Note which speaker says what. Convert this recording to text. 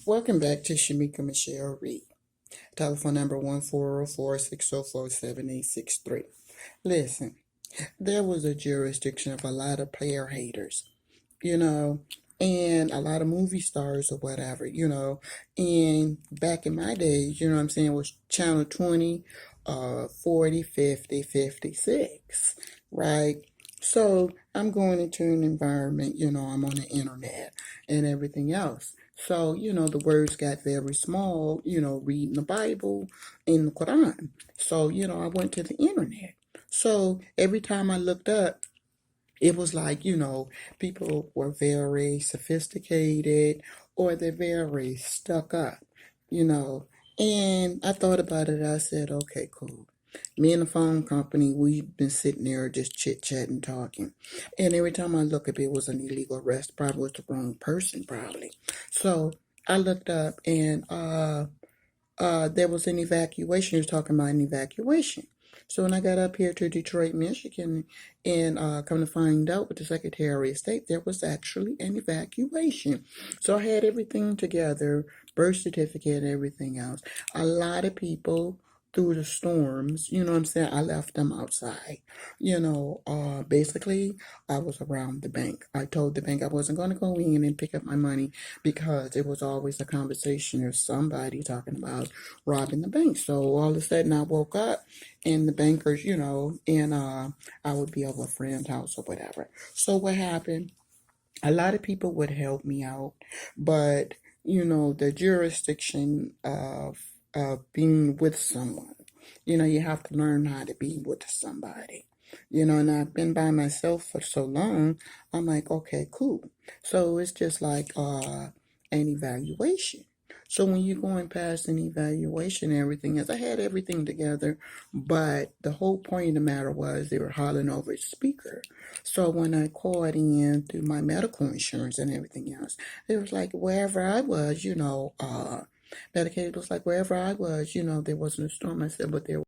Speaker 1: Welcome back to Shamika Michelle Reed. Telephone number 1404-604-7863. Listen, there was a jurisdiction of a lot of player haters, you know, and a lot of movie stars or whatever, And back in my days, you know what I'm saying, it was Channel 20, 40, 50, 56, right? So I'm going into an environment, I'm on the internet and everything else. So, the words got very small, reading the Bible and the Quran. So, I went to the internet. So every time I looked up, it was like, people were very sophisticated or they're very stuck up, you know. And I thought about it. I said, okay, cool. Me and the phone company, we've been sitting there just chit chatting, talking. And every time I look up, it was an illegal arrest. Probably was the wrong person, probably. So I looked up and there was an evacuation. He was talking about an evacuation. So when I got up here to Detroit, Michigan, and come to find out with the Secretary of State, there was actually an evacuation. So I had everything together, birth certificate and everything else. A lot of people through the storms, you know what I'm saying? I left them outside. Basically, I was around the bank. I told the bank I wasn't going to go in and pick up my money because it was always a conversation or somebody talking about robbing the bank. So all of a sudden I woke up and the bankers, and I would be over a friend's house or whatever. So what happened? A lot of people would help me out, but the jurisdiction of being with someone, you have to learn how to be with somebody. And I've been by myself for so long, I'm like, okay, cool. So it's just like an evaluation. So when you're going past an evaluation and everything else, I had everything together, but the whole point of the matter was they were hollering over the speaker. So when I called in through my medical insurance and everything else, it was like wherever I was, Medicaid was like wherever I was, there wasn't a storm. I said, but there